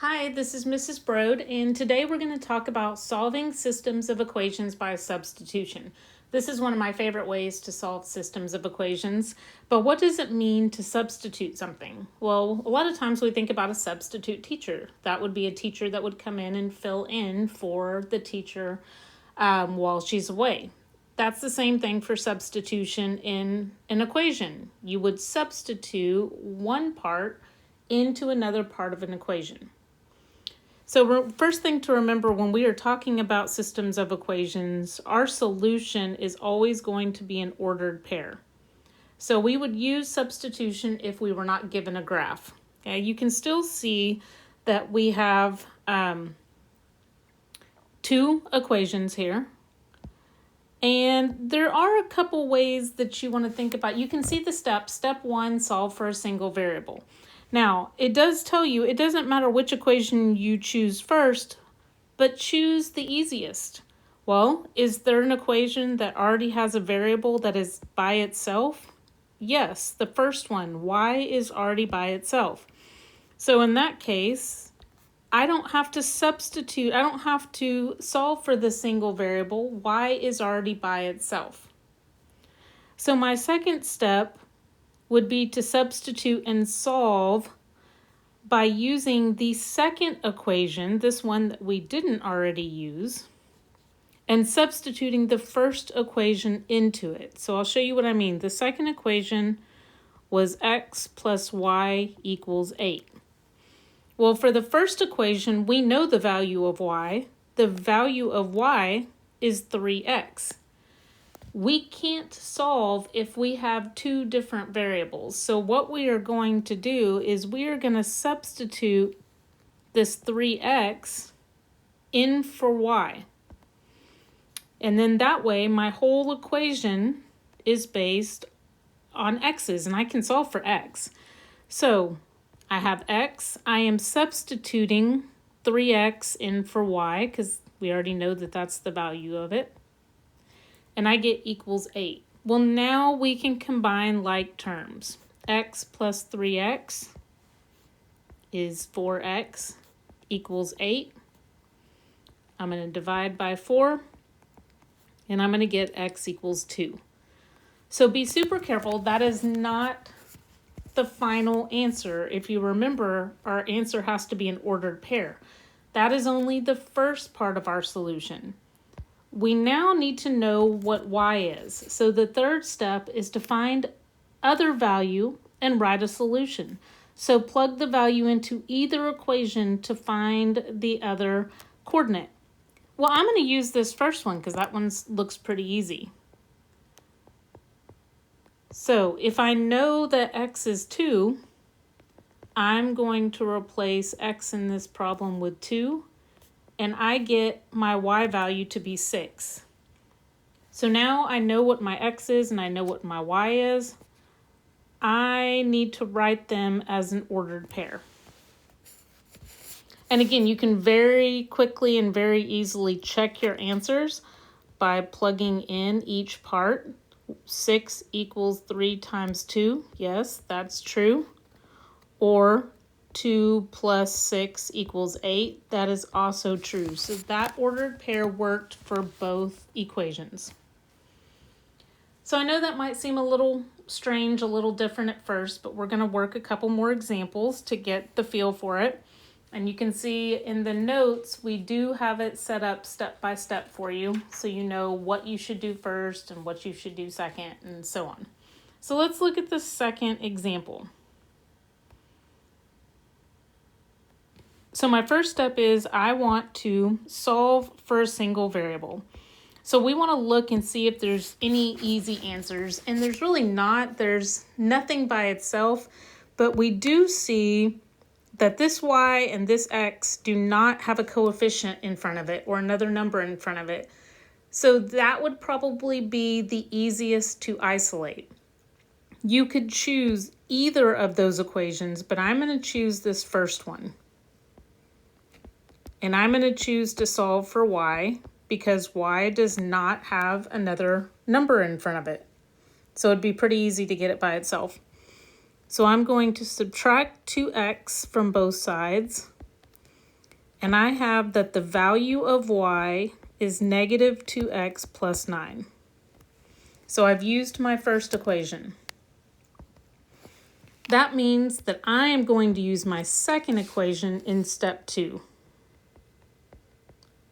Hi, this is Mrs. Brode, and today we're going to talk about solving systems of equations by substitution. This is one of my favorite ways to solve systems of equations, but what does it mean to substitute something? Well, a lot of times we think about a substitute teacher. That would be a teacher that would come in and fill in for the teacher while she's away. That's the same thing for substitution in an equation. You would substitute one part into another part of an equation. So first thing to remember when we are talking about systems of equations, our solution is always going to be an ordered pair. So we would use substitution if we were not given a graph. Okay, you can still see that we have two equations here. And there are a couple ways that you want to think about. You can see the steps. Step one, solve for a single variable. Now, it does tell you it doesn't matter which equation you choose first, but choose the easiest. Well, is there an equation that already has a variable that is by itself? Yes, the first one, y is already by itself. So in that case, I don't have to substitute, I don't have to solve for the single variable. Y is already by itself. So my second step would be to substitute and solve by using the second equation, this one that we didn't already use, and substituting the first equation into it. So I'll show you what I mean. The second equation was x plus y equals 8. Well, for the first equation, we know the value of y. The value of y is 3x. We can't solve if we have two different variables. So what we are going to do is we are going to substitute this 3x in for y. And then that way my whole equation is based on x's, and I can solve for x. So I have x. I am substituting 3x in for y because we already know that that's the value of it. And I get equals 8. Well, now we can combine like terms. X plus 3x is 4x equals 8. I'm going to divide by 4, and I'm going to get x equals 2. So be super careful. That is not the final answer. If you remember, our answer has to be an ordered pair. That is only the first part of our solution. We now need to know what y is. So the third step is to find other value and write a solution. So plug the value into either equation to find the other coordinate. Well, I'm going to use this first one because that one looks pretty easy. So if I know that x is 2, I'm going to replace x in this problem with 2. And I get my y value to be 6. So now I know what my x is and I know what my y is. I need to write them as an ordered pair. And again, you can very quickly and very easily check your answers by plugging in each part. 6 equals 3 times 2. Yes, that's true. Or 2 plus 6 equals 8. That is also true. So that ordered pair worked for both equations. So I know that might seem a little strange, a little different at first, but we're going to work a couple more examples to get the feel for it. And you can see in the notes, we do have it set up step by step for you, so you know what you should do first and what you should do second and so on. So let's look at the second example. So my first step is I want to solve for a single variable. So we want to look and see if there's any easy answers. And there's really not. There's nothing by itself. But we do see that this y and this x do not have a coefficient in front of it or another number in front of it. So that would probably be the easiest to isolate. You could choose either of those equations, but I'm going to choose this first one. And I'm going to choose to solve for y because y does not have another number in front of it. So it'd be pretty easy to get it by itself. So I'm going to subtract 2x from both sides. And I have that the value of y is negative 2x plus 9. So I've used my first equation. That means that I am going to use my second equation in step 2,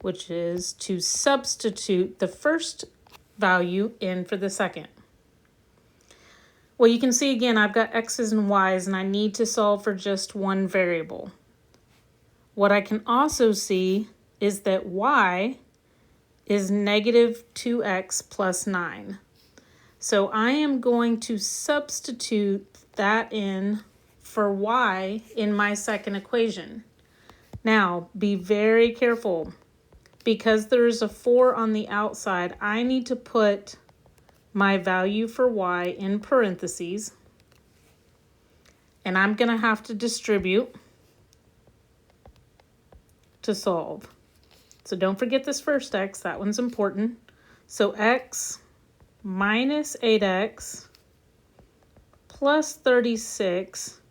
which is to substitute the first value in for the second. Well, you can see again, I've got x's and y's, and I need to solve for just one variable. What I can also see is that y is negative 2x plus 9. So I am going to substitute that in for y in my second equation. Now, be very careful. Because there's a 4 on the outside, I need to put my value for y in parentheses. And I'm going to have to distribute to solve. So don't forget this first x, that one's important. So x minus 8x plus 36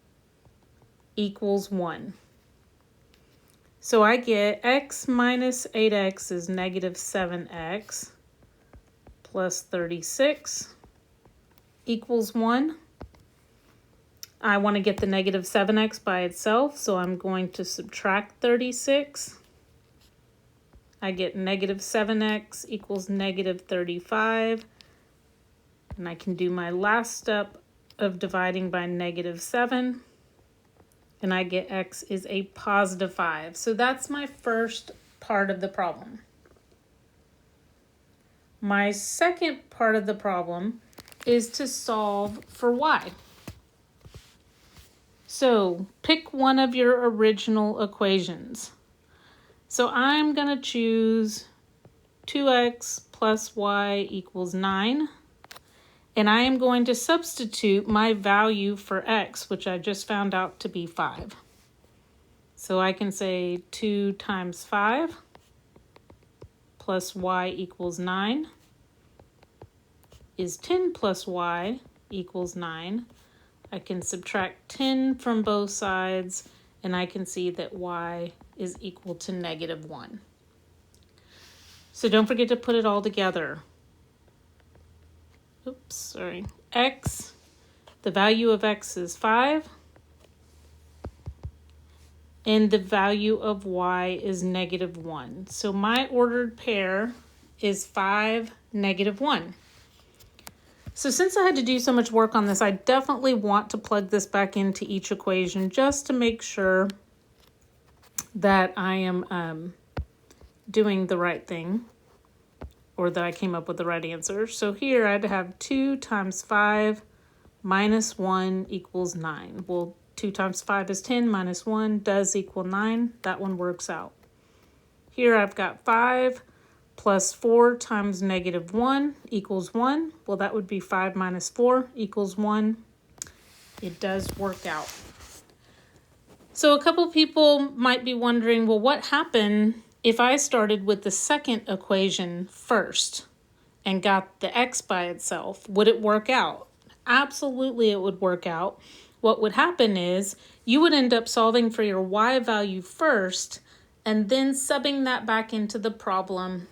equals 1. So I get x minus 8x is negative 7x plus 36 equals 1. I want to get the negative 7x by itself, so I'm going to subtract 36. I get negative 7x equals negative 35. And I can do my last step of dividing by negative 7. And I get x is a positive 5. So that's my first part of the problem. My second part of the problem is to solve for y. So pick one of your original equations. So I'm going to choose 2x plus y equals 9. And I am going to substitute my value for x, which I just found out to be 5. So I can say 2 times 5 plus y equals 9 is 10 plus y equals 9. I can subtract 10 from both sides, and I can see that y is equal to negative 1. So don't forget to put it all together. Oops, sorry. X, the value of x is 5. And the value of y is negative 1. So my ordered pair is 5, negative 1. So since I had to do so much work on this, I definitely want to plug this back into each equation just to make sure that I am doing the right thing, or that I came up with the right answer. So here I'd have 2 times 5 minus 1 equals 9. Well, 2 times 5 is 10, minus 1 does equal 9. That one works out. Here I've got 5 plus 4 times negative 1 equals 1. Well, that would be 5 minus 4 equals 1. It does work out. So a couple people might be wondering, well, what happened if I started with the second equation first and got the x by itself? Would it work out? Absolutely, it would work out. What would happen is you would end up solving for your y value first and then subbing that back into the problem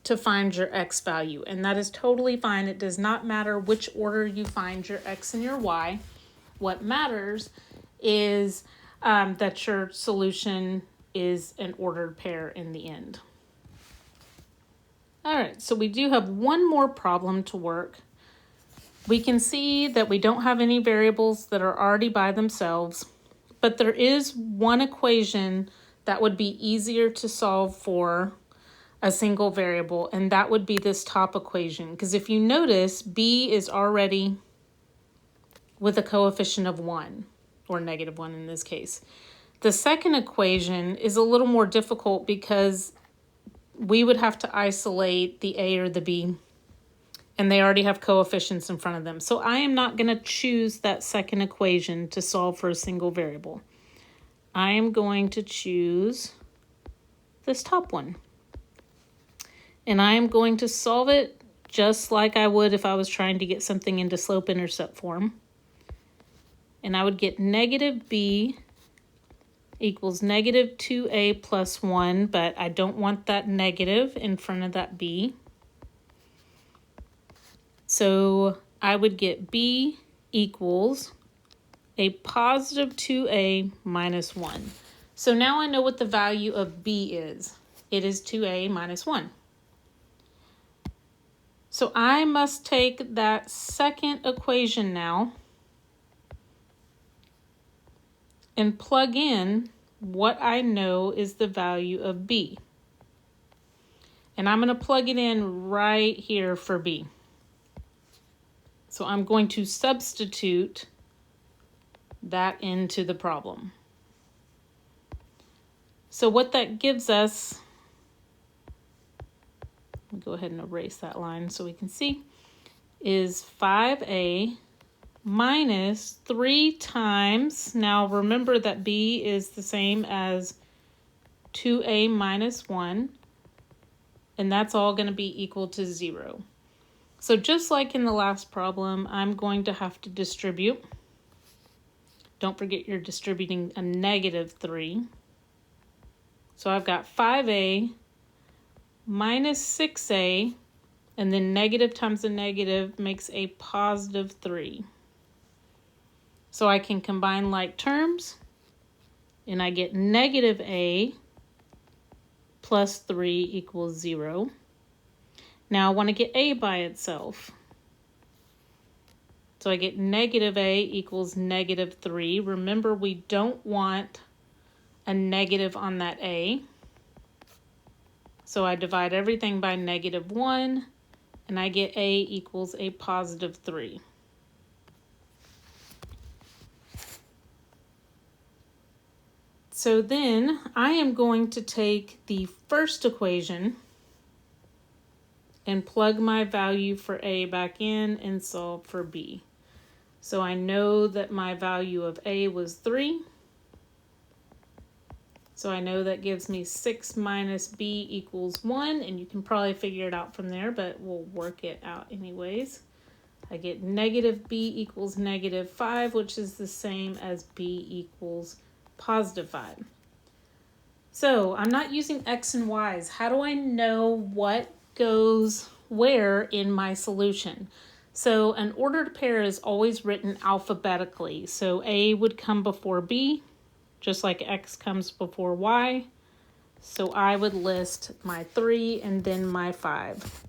to find your x value. And that is totally fine. It does not matter which order you find your x and your y. What matters is that your solution is an ordered pair in the end. All right, so we do have one more problem to work. We can see that we don't have any variables that are already by themselves, but there is one equation that would be easier to solve for a single variable, and that would be this top equation. Because if you notice, b is already with a coefficient of 1, or negative 1 in this case. The second equation is a little more difficult because we would have to isolate the a or the b, and they already have coefficients in front of them. So I am not going to choose that second equation to solve for a single variable. I am going to choose this top one. And I am going to solve it just like I would if I was trying to get something into slope-intercept form. And I would get negative b equals negative 2a plus 1, but I don't want that negative in front of that b. So I would get b equals a positive 2a minus 1. So now I know what the value of b is. It is 2a minus 1. So I must take that second equation now and plug in what I know is the value of b. And I'm going to plug it in right here for b. So I'm going to substitute that into the problem. So what that gives us, let me go ahead and erase that line so we can see, is 5a minus 3 times, now remember that b is the same as 2a minus 1, and that's all going to be equal to 0. So just like in the last problem, I'm going to have to distribute. Don't forget you're distributing a negative 3. So I've got 5a minus 6a, and then negative times a negative makes a positive 3. So I can combine like terms, and I get negative a plus 3 equals 0. Now I want to get a by itself. So I get negative a equals negative 3. Remember, we don't want a negative on that a. So I divide everything by negative 1, and I get a equals a positive 3. So then I am going to take the first equation and plug my value for a back in and solve for b. So I know that my value of a was 3. So I know that gives me 6 minus b equals 1, and you can probably figure it out from there, but we'll work it out anyways. I get negative b equals negative 5, which is the same as b equals positive 5. So I'm not using x and y's. How do I know what goes where in my solution? So an ordered pair is always written alphabetically. So a would come before b, just like x comes before y. So I would list my 3 and then my 5.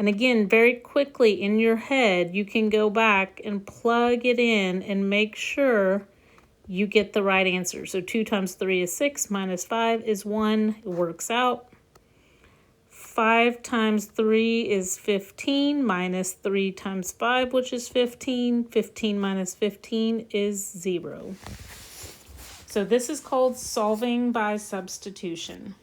And again, very quickly in your head, you can go back and plug it in and make sure you get the right answer. So 2 times 3 is 6, minus 5 is 1. It works out. 5 times 3 is 15, minus 3 times 5, which is 15. 15 minus 15 is 0. So this is called solving by substitution.